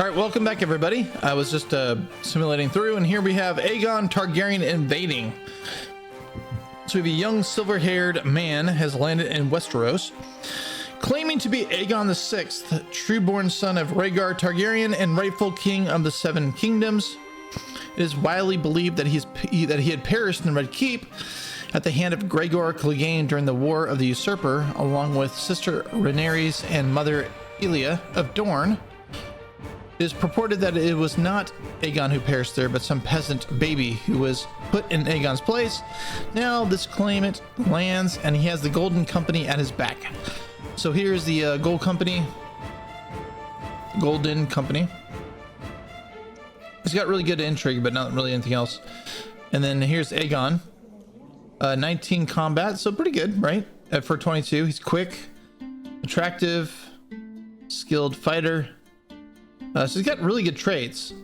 All right, welcome back, everybody. I was just simulating through, and here we have Aegon Targaryen invading. So we have a young silver-haired man has landed in Westeros, claiming to be Aegon VI, true-born son of Rhaegar Targaryen and rightful king of the Seven Kingdoms. It is widely believed that he had perished in Red Keep at the hand of Gregor Clegane during the War of the Usurper, along with sister Rhaenyra and mother Elia of Dorne. It is purported that it was not Aegon who perished there, but some peasant baby who was put in Aegon's place. Now this claimant lands, and he has the Golden Company at his back. So here's the Golden Company. He's got really good intrigue, but not really anything else. And then here's Aegon. 19 combat, so pretty good, right? For 22, he's quick, attractive, skilled fighter. So he's got really good traits.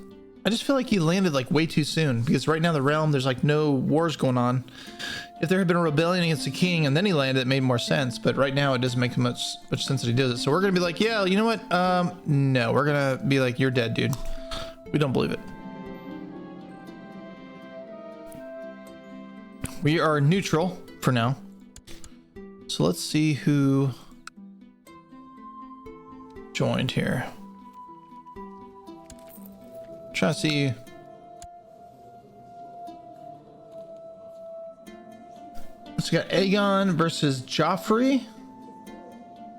I just feel like he landed like way too soon, because right now in the realm there's like no wars going on. If there had been a rebellion against the king and then he landed, it made more sense, but right now it doesn't make much sense that he does it. So we're gonna be like, yeah, you know what, no, we're gonna be like, you're dead, dude. We don't believe it. We are neutral for now, so let's see who joined here. Try to see. So we got Aegon versus Joffrey,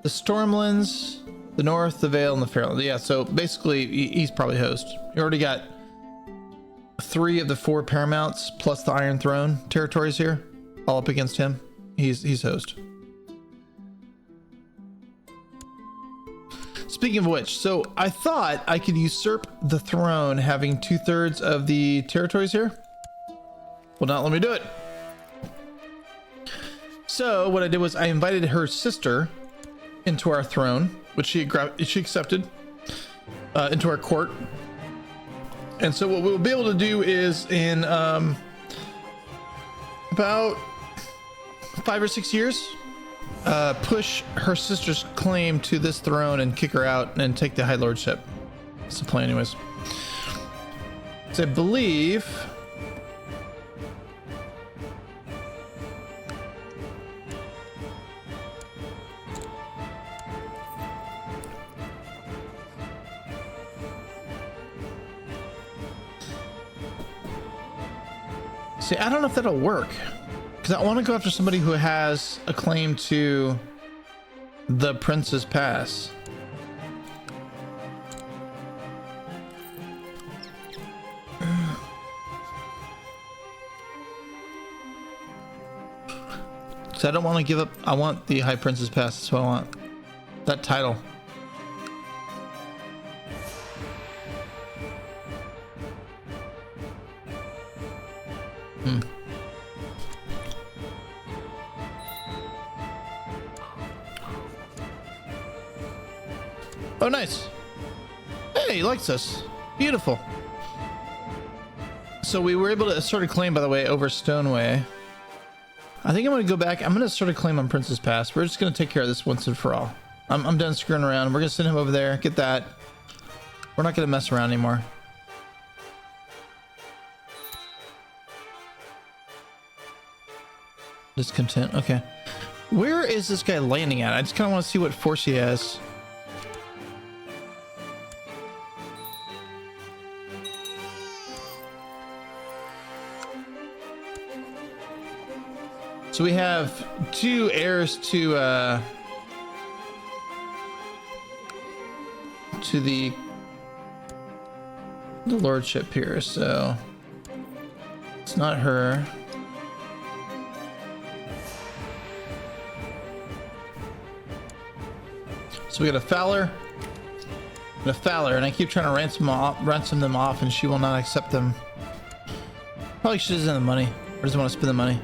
the Stormlands, the North, the Vale, and the Fairlands. Yeah, so basically he's probably host. He already got 3 of the 4 Paramounts plus the Iron Throne territories here, all up against him. He's host. Speaking of which, so I thought I could usurp the throne having 2/3 of the territories here. Well, not let me do it. So what I did was I invited her sister into our throne, which she accepted, into our court. And so what we'll be able to do is in about 5 or 6 years, push her sister's claim to this throne and kick her out and take the High Lordship. That's the plan anyways. So I believe I don't know if that'll work, because I want to go after somebody who has a claim to the Prince's Pass. So I don't want to give up. I want the High Prince's Pass. That's what I want. That title. Oh, nice. Hey, he likes us. Beautiful. So we were able to assert a claim, by the way, over Stoneway. I think I'm going to go back. I'm going to assert a claim on Prince's Pass. We're just going to take care of this once and for all. I'm done screwing around. We're going to send him over there. Get that. We're not going to mess around anymore. Discontent. Okay. Where is this guy landing at? I just kind of want to see what force he has. So we have 2 heirs to the lordship here, so it's not her. So we got a Fowler and a Fowler, and I keep trying to ransom them off, and she will not accept them. Probably she doesn't have the money, or doesn't want to spend the money.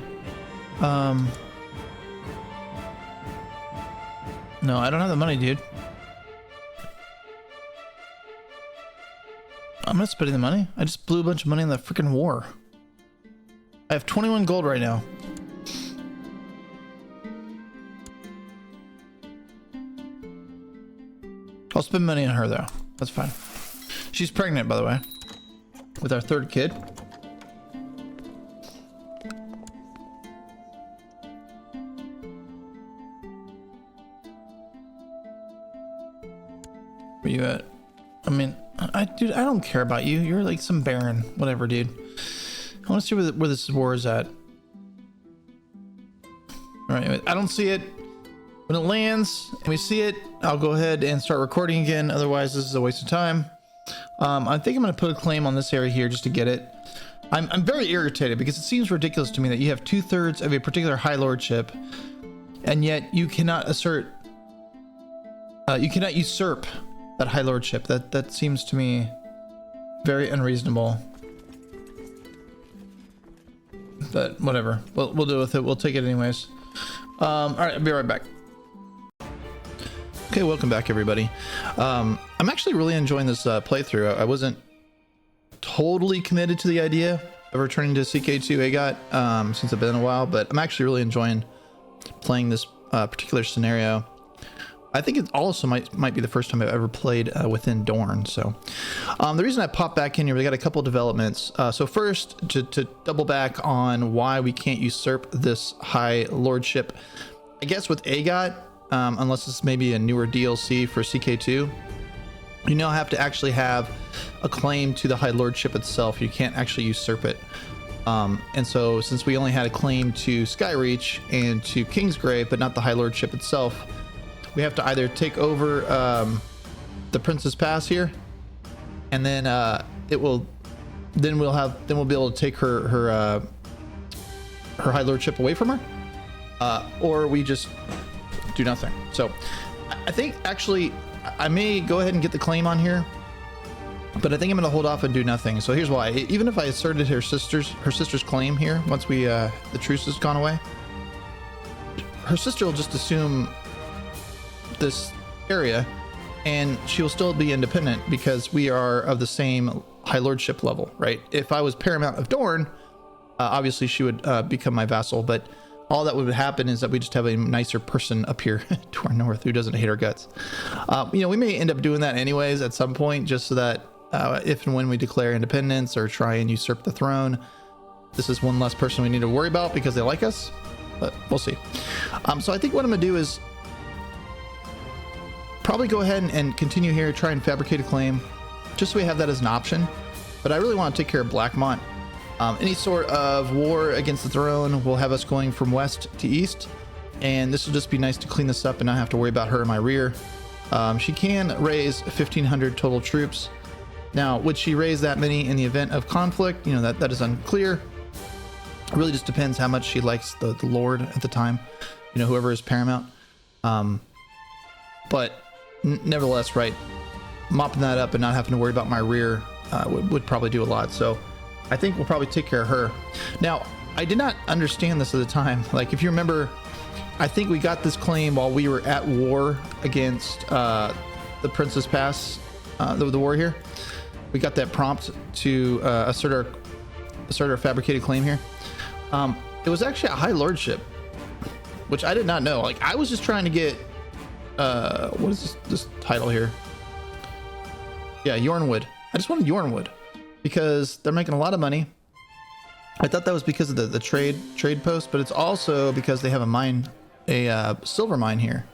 No, I don't have the money, dude. I'm not spending the money. I just blew a bunch of money on the freaking war. I have 21 gold right now. I'll spend money on her though. That's fine. She's pregnant, by the way, with our third kid. Where you at? I mean, dude, I don't care about you. You're like some baron, whatever, dude. I want to see where this war is at. All right, I don't see it. When it lands and we see it, I'll go ahead and start recording again. Otherwise, this is a waste of time. I think I'm going to put a claim on this area here just to get it. I'm very irritated because it seems ridiculous to me that you have 2/3 of a particular High Lordship, and yet you cannot assert, you cannot usurp that High Lordship. That seems to me very unreasonable. But whatever, we'll deal with it. We'll take it anyways. All right, I'll be right back. Okay, welcome back, everybody. I'm actually really enjoying this playthrough. I wasn't totally committed to the idea of returning to CK2 AGOT since it's been a while, but I'm actually really enjoying playing this particular scenario. I think it also might be the first time I've ever played within Dorne. So the reason I popped back in here, we got a couple developments. So first, to double back on why we can't usurp this High Lordship, I guess with AGOT, unless it's maybe a newer DLC for CK2, you now have to actually have a claim to the High Lordship itself. You can't actually usurp it. And so since we only had a claim to Skyreach and to Kingsgrave, but not the High Lordship itself, we have to either take over the Princess Pass here, and then we'll be able to take her High Lordship away from her, or we just do nothing. So I think actually I may go ahead and get the claim on here, but I think I'm going to hold off and do nothing. So here's why. Even if I asserted her sister's claim here, once we the truce has gone away, her sister will just assume this area and she will still be independent because we are of the same High Lordship level, right? If I was Paramount of Dorne, obviously she would become my vassal, but all that would happen is that we just have a nicer person up here to our north who doesn't hate our guts. You know, we may end up doing that anyways at some point, just so that if and when we declare independence or try and usurp the throne, this is one less person we need to worry about because they like us, but we'll see. So I think what I'm gonna do is probably go ahead and continue here, try and fabricate a claim, just so we have that as an option. But I really want to take care of Blackmont. Any sort of war against the throne will have us going from west to east, and this will just be nice to clean this up and not have to worry about her in my rear. She can raise 1,500 total troops. Now, would she raise that many in the event of conflict? You know, that is unclear. It really just depends how much she likes the Lord at the time, you know, whoever is Paramount. But nevertheless, right, mopping that up and not having to worry about my rear would probably do a lot. So I think we'll probably take care of her. Now, I did not understand this at the time. Like, if you remember, I think we got this claim while we were at war against the Princess Pass, the war here. We got that prompt to assert our fabricated claim here. It was actually a High Lordship, which I did not know. Like, I was just trying to get what is this title here? Yeah, Yornwood. I just wanted Yornwood because they're making a lot of money. I thought that was because of the trade post, but it's also because they have a mine, a silver mine here,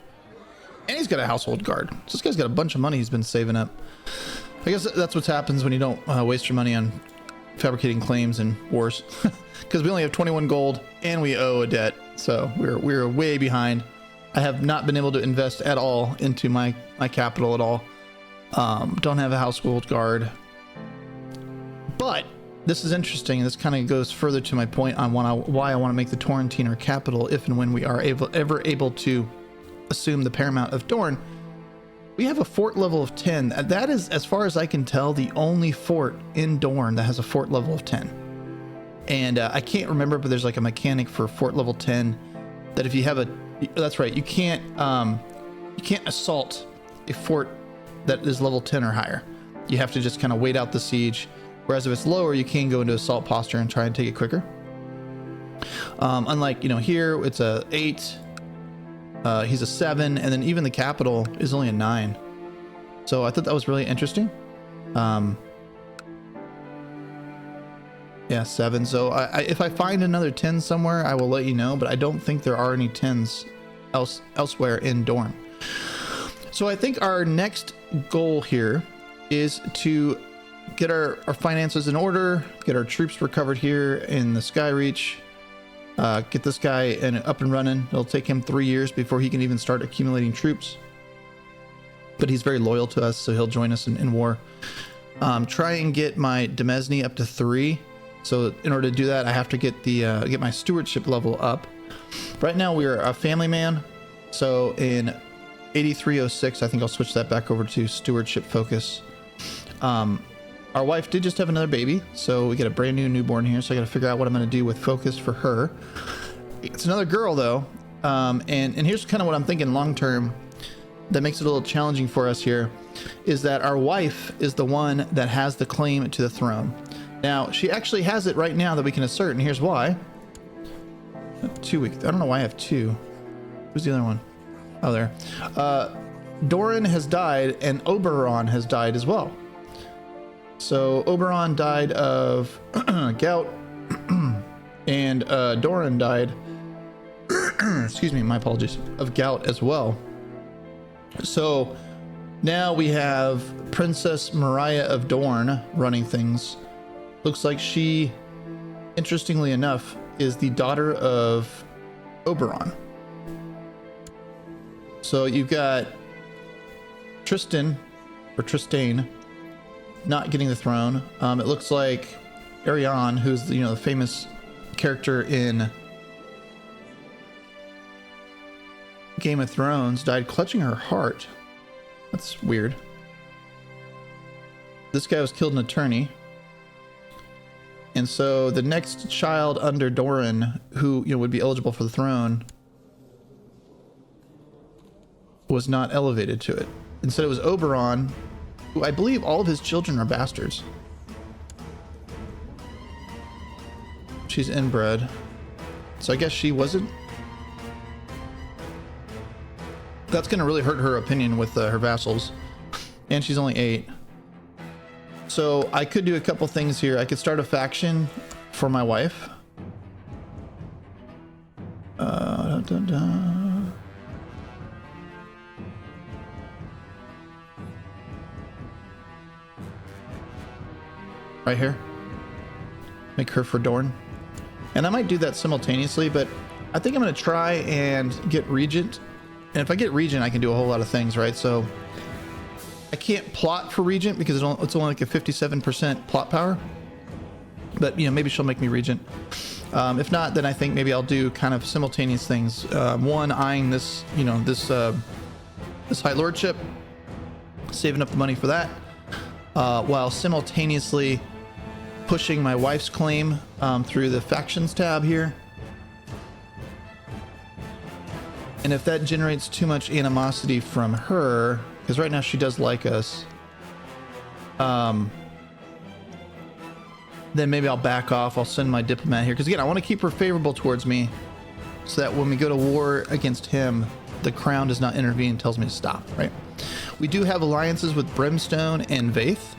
and he's got a household guard. So this guy's got a bunch of money he's been saving up. I guess that's what happens when you don't waste your money on fabricating claims and wars, because we only have 21 gold and we owe a debt, so we're way behind. I have not been able to invest at all into my capital at all. Don't have a household guard. But this is interesting. This kind of goes further to my point on why I want to make the Torrentine our capital if and when we are ever able to assume the Paramount of Dorne. We have a fort level of 10. That is, as far as I can tell, the only fort in Dorne that has a fort level of 10. And I can't remember, but there's like a mechanic for fort level 10 that if you have that's right, you can't assault a fort that is level 10 or higher. You have to just kind of wait out the siege. Whereas if it's lower, you can go into assault posture and try and take it quicker. Unlike, you know, here it's a 8, he's a 7, and then even the capital is only a 9. So I thought that was really interesting. Yeah, 7. So if I find another 10 somewhere, I will let you know, but I don't think there are any 10s elsewhere in Dorne. So I think our next goal here is to get our finances in order, get our troops recovered here in the Skyreach, get this guy up and running. It'll take him 3 years before he can even start accumulating troops, but he's very loyal to us, so he'll join us in war. Try and get my Demesne up to 3. So in order to do that, I have to get get my stewardship level up. Right now we are a family man, so in 8306 I think I'll switch that back over to stewardship focus. Our wife did just have another baby, so we get a brand new newborn here, so I got to figure out what I'm going to do with focus for her. It's another girl though, and here's kind of what I'm thinking long term that makes it a little challenging for us here, is that our wife is the one that has the claim to the throne. Now, she actually has it right now that we can assert, and here's why. 2 weeks. I don't know why I have 2. Who's the other one? Oh, there. Doran has died, and Oberon has died as well. So, Oberon died of gout, and Doran died, excuse me, my apologies, of gout as well. So, now we have Princess Mariah of Dorne running things. Looks like she, interestingly enough, is the daughter of Oberon. So you've got Tristan, or Tristane, not getting the throne. It looks like Arianne, who's the famous character in Game of Thrones, died clutching her heart. That's weird. This guy was killed in a tourney. And so the next child under Doran, who would be eligible for the throne, was not elevated to it. Instead, it was Oberon, who I believe all of his children are bastards. She's inbred, so I guess she wasn't. That's going to really hurt her opinion with her vassals, and she's only 8. So I could do a couple things here. I could start a faction for my wife. Right here. Make her for Dorne. And I might do that simultaneously, but I think I'm going to try and get Regent. And if I get Regent, I can do a whole lot of things, right? So I can't plot for Regent because it's only like a 57% plot power, but maybe she'll make me Regent. If not, then I think maybe I'll do kind of simultaneous things. One, eyeing this, this High Lordship, saving up the money for that, while simultaneously pushing my wife's claim through the factions tab here. And if that generates too much animosity from her, because right now she does like us, then maybe I'll back off. I'll send my diplomat here, because again, I want to keep her favorable towards me, so that when we go to war against him, the crown does not intervene and tells me to stop, right? We do have alliances with Brimstone and Vaith.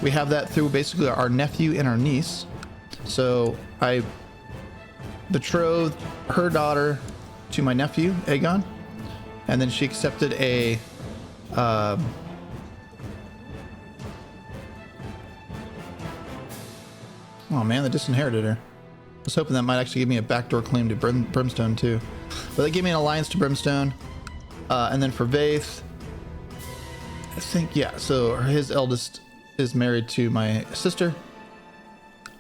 We have that through basically our nephew and our niece. So I betrothed her daughter to my nephew, Aegon, and then she accepted a oh man, they disinherited her. I was hoping that might actually give me a backdoor claim to Brimstone too, but they gave me an alliance to Brimstone. And then for Vaith, I think, yeah, so his eldest is married to my sister,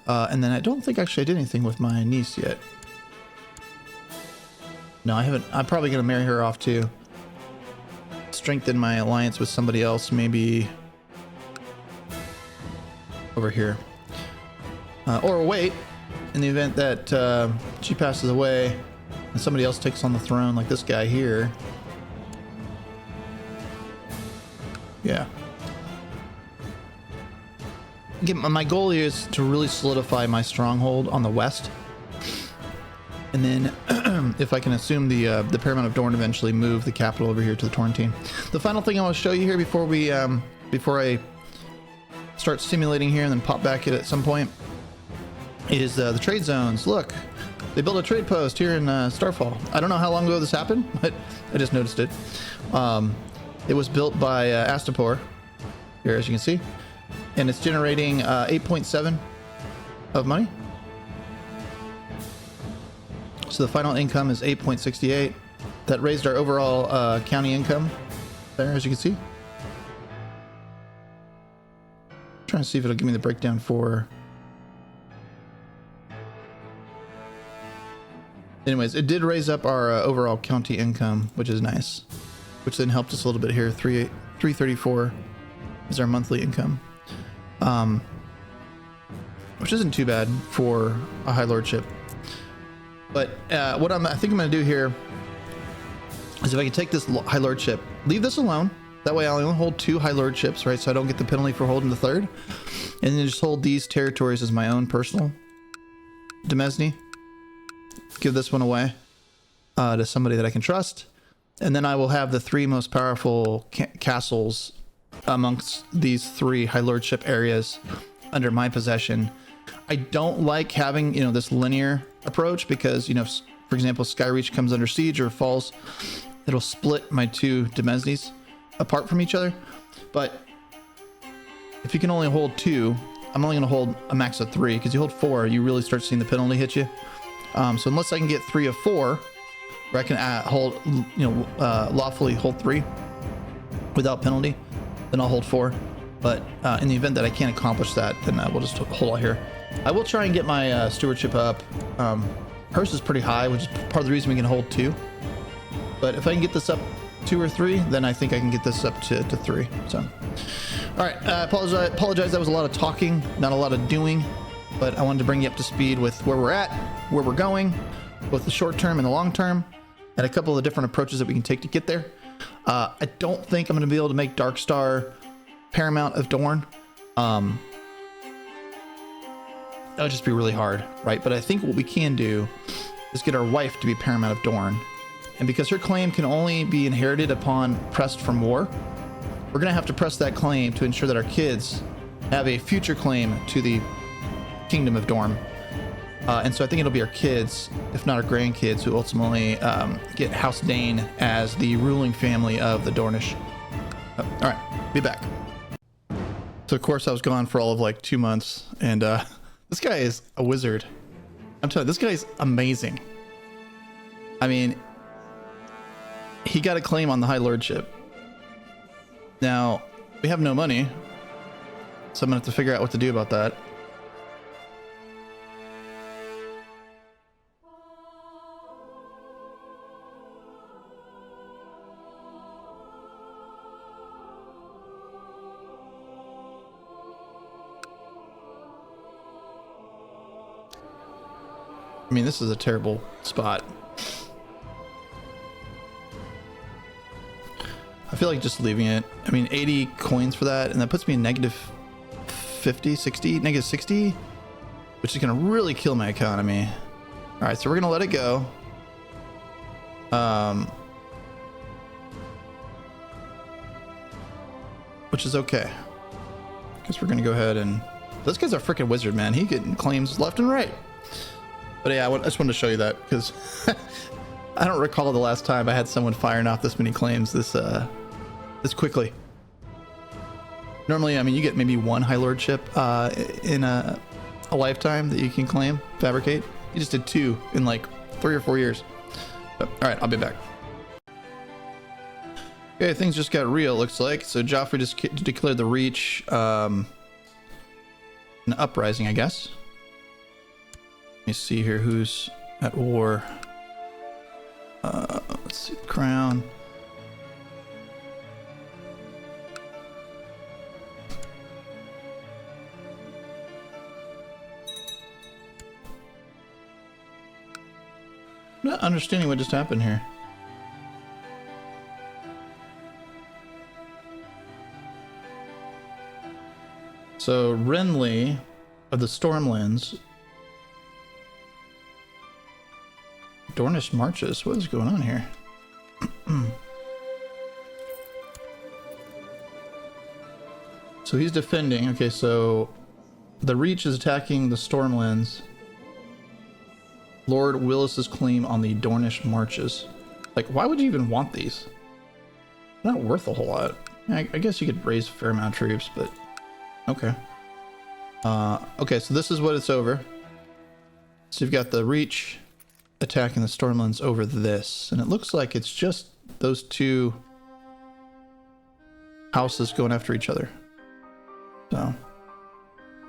and then I don't think actually I did anything with my niece yet. No, I haven't. I'm probably gonna marry her off too. Strengthen my alliance with somebody else, maybe over here, or wait, in the event that she passes away and somebody else takes on the throne, like this guy here. Yeah. Again, my goal here is to really solidify my stronghold on the west, and then if I can assume the Paramount of Dorne, eventually move the capital over here to the Torrentine. The final thing I want to show you here before we before I start simulating here and then pop back at some point is the trade zones. Look, they built a trade post here in Starfall. I don't know how long ago this happened, but I just noticed it. It was built by Astapor here, as you can see, and it's generating 8.7 of money. So the final income is 8.68. That raised our overall county income there, as you can see. Trying to see if it'll give me the breakdown for. Anyways, it did raise up our overall county income, which is nice, which then helped us a little bit here. 334 is our monthly income, which isn't too bad for a High Lordship. But what I think I'm going to do here is if I can take this High Lordship, leave this alone. That way I'll only hold 2 High Lordships, right? So I don't get the penalty for holding the 3rd. And then just hold these territories as my own personal demesne. Give this one away to somebody that I can trust. And then I will have the 3 most powerful castles amongst these 3 High Lordship areas under my possession. I don't like having, this linear approach because, for example, Skyreach comes under siege or falls, it'll split my 2 demesnes apart from each other. But if you can only hold 2, I'm only going to hold a max of 3, because you hold 4, you really start seeing the penalty hit you. So unless I can get 3 of 4, where I can hold, lawfully hold 3 without penalty, then I'll hold 4. But in the event that I can't accomplish that, then we'll just hold out here. I will try and get my stewardship up. Hers is pretty high, which is part of the reason we can hold 2. But if I can get this up 2 or 3, then I think I can get this up to 3. So, all right. Apologize. That was a lot of talking, not a lot of doing, but I wanted to bring you up to speed with where we're at, where we're going, both the short term and the long term, and a couple of the different approaches that we can take to get there. I don't think I'm going to be able to make Darkstar Paramount of Dorne. That would just be really hard, right? But I think what we can do is get our wife to be Paramount of Dorne. And because her claim can only be inherited upon pressed from war, we're going to have to press that claim to ensure that our kids have a future claim to the Kingdom of Dorne. And so I think it'll be our kids, if not our grandkids, who ultimately get House Dayne as the ruling family of the Dornish. All right, be back. So of course I was gone for all of like 2 months, and this guy is a wizard. I'm telling you, this guy's amazing. I mean, he got a claim on the High Lordship. Now, we have no money, so I'm gonna have to figure out what to do about that. I mean, this is a terrible spot. I feel like just leaving it. I mean, 80 coins for that, and that puts me in negative 50, 60, negative 60, which is going to really kill my economy. All right, so we're going to let it go. Which is okay. Guess we're going to go ahead and... This guy's a freaking wizard, man. He getting claims left and right. But yeah, I just wanted to show you that because I don't recall the last time I had someone firing off this many claims this quickly. Normally, I mean, you get maybe 1 High Lordship in a lifetime that you can claim, fabricate. You just did 2 in like 3 or 4 years. But, all right, I'll be back. Okay, things just got real, looks like. So Joffrey just declared the Reach an uprising, I guess. Let me see here who's at war. Let's see, Crown. I'm not understanding what just happened here. So Renly of the Stormlands. Dornish marches. What is going on here? So he's defending. Okay, so the Reach is attacking the Stormlands. Lord Willis's claim on the Dornish marches. Like, why would you even want these? They're not worth a whole lot. I guess you could raise a fair amount of troops, but okay. Okay, so this is what it's over. So you've got the Reach attacking the Stormlands over this, and it looks like it's just those two houses going after each other. So, all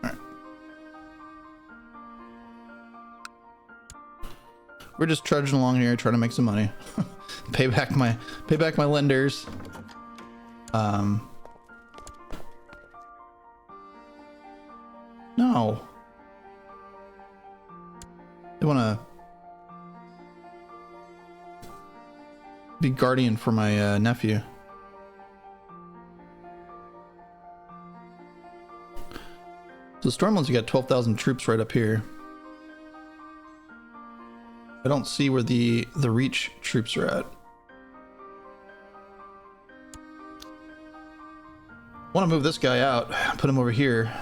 right. We're just trudging along here, trying to make some money, pay back my lenders. No. I want to be guardian for my nephew. So Stormlands, you got 12,000 troops right up here. I don't see where the Reach troops are at. I want to move this guy out, put him over here.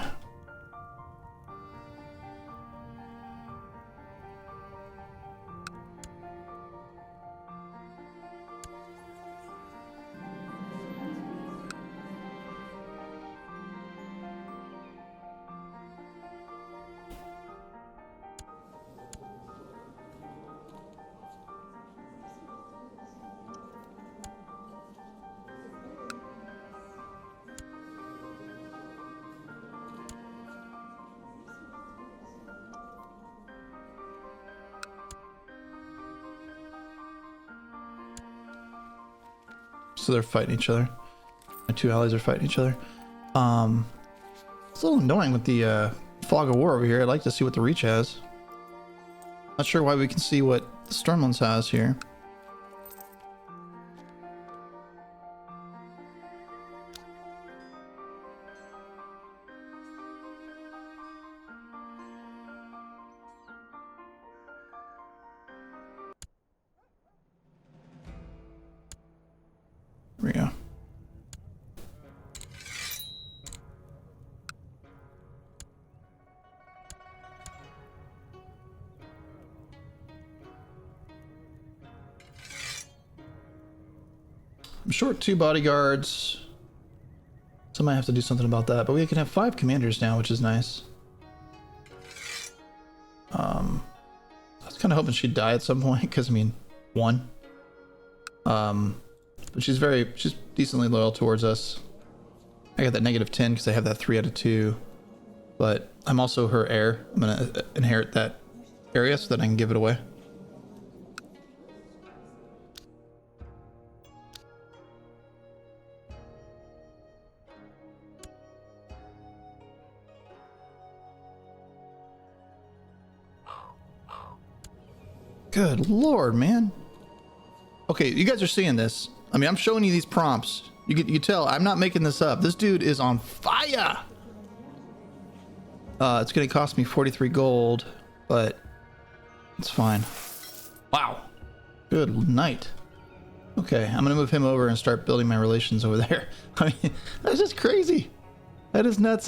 So they're fighting each other. My two allies are fighting each other. It's a little annoying with the fog of war over here. I'd like to see what the Reach has. Not sure why we can see what the Stormlands has here. There we go. I'm short 2 bodyguards. So I might have to do something about that, but we can have 5 commanders now, which is nice. I was kind of hoping she'd die at some point, because I mean, 1. But she's decently loyal towards us. I got that -10 because I have that 3 out of 2. But I'm also her heir. I'm gonna inherit that area so that I can give it away. Good lord, man. Okay, you guys are seeing this. I mean, I'm showing you these prompts. You can tell I'm not making this up. This dude is on fire. It's gonna cost me 43 gold, but it's fine. Wow. Good night. Okay, I'm gonna move him over and start building my relations over there. I mean, that's just crazy. That is nuts.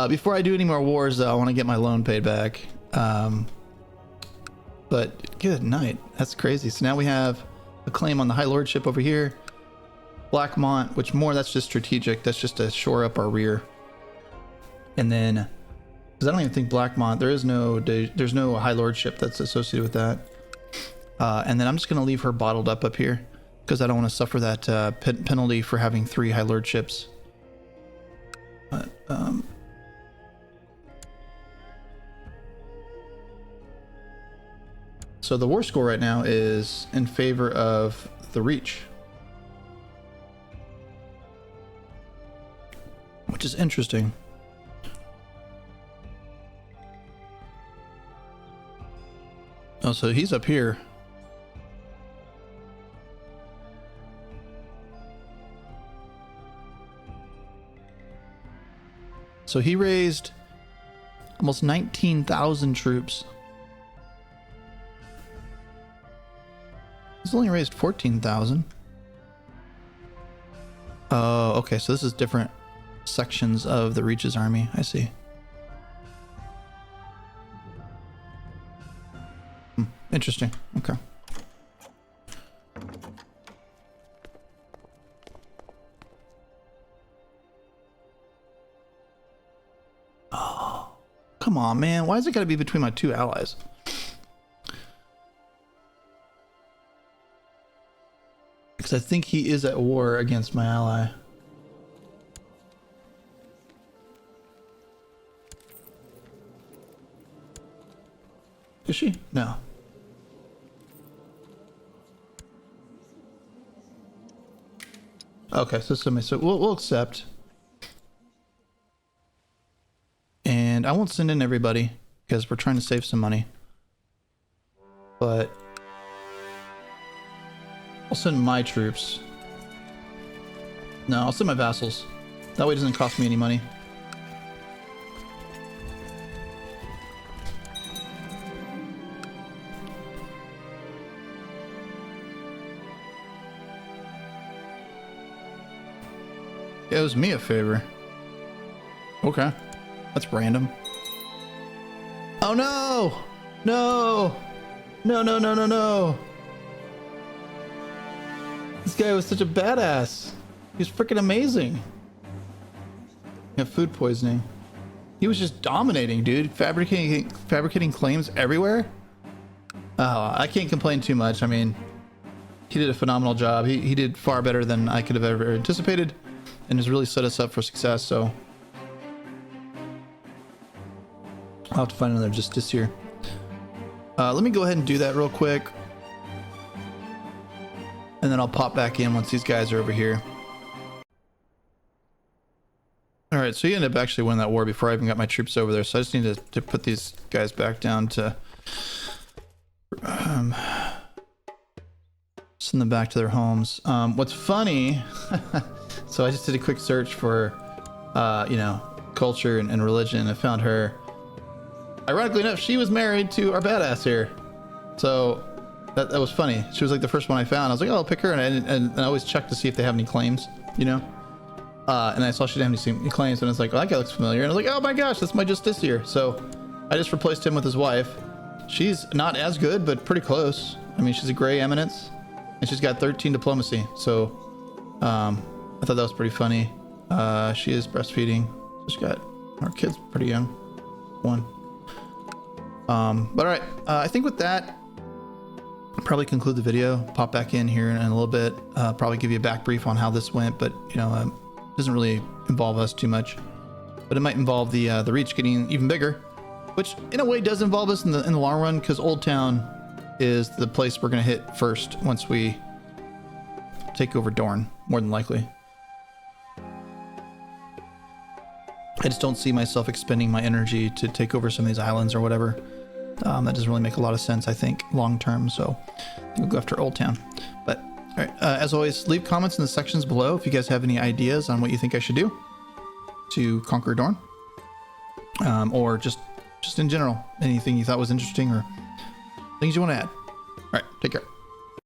Before I do any more wars, though, I want to get my loan paid back. But good night. That's crazy. So now we have a claim on the High Lordship over here. Blackmont, which that's just strategic. That's just to shore up our rear. And then, because I don't even think Blackmont, there's no High Lordship that's associated with that. And then I'm just going to leave her bottled up here because I don't want to suffer that penalty for having 3 High Lordships. But, so the war score right now is in favor of the Reach, which is interesting. Oh, so he's up here. So he raised almost 19,000 troops. He's only raised 14,000. Oh, okay. So this is different. sections of the Reach's army. I see. Interesting. Okay. Oh, come on, man. Why is it got to be between my two allies? Because I think he is at war against my ally. Is she? No. Okay, so we'll accept. And I won't send in everybody because we're trying to save some money. But I'll send my troops. No, I'll send my vassals. That way it doesn't cost me any money. It owes me a favor. Okay. That's random. Oh no! No! No, no, no, no, no! This guy was such a badass. He was freaking amazing. You have food poisoning. He was just dominating, dude. Fabricating claims everywhere. Oh, I can't complain too much. I mean, he did a phenomenal job. He did far better than I could have ever anticipated, and has really set us up for success. So I'll have to find another justice here. Let me go ahead and do that real quick, and then I'll pop back in once these guys are over here. All right, so he ended up actually winning that war before I even got my troops over there. So I just need to put these guys back down to send them back to their homes. What's funny, so I just did a quick search for, you know, culture and religion. I found her. Ironically enough, she was married to our badass here. So that was funny. She was like the first one I found. I was like, oh, I'll pick her. And I always check to see if they have any claims, you know? And I saw she didn't have any claims. And I was like, well, that guy looks familiar. And I was like, oh my gosh, that's my Justiciar. So I just replaced him with his wife. She's not as good, but pretty close. I mean, she's a gray eminence. And she's got 13 diplomacy. So I thought that was pretty funny. She is breastfeeding. So she got our kid's pretty young. One. But all right, I think with that, I'll probably conclude the video, pop back in here in a little bit, probably give you a back brief on how this went, but you know, it doesn't really involve us too much, but it might involve the Reach getting even bigger, which in a way does involve us in the long run, because Old Town is the place we're going to hit first once we take over Dorne, more than likely. I just don't see myself expending my energy to take over some of these islands or whatever. That doesn't really make a lot of sense, I think, long term. So we'll go after Old Town. But all right, as always, leave comments in the sections below if you guys have any ideas on what you think I should do to conquer Dorne, or just in general, anything you thought was interesting or things you want to add. All right, take care.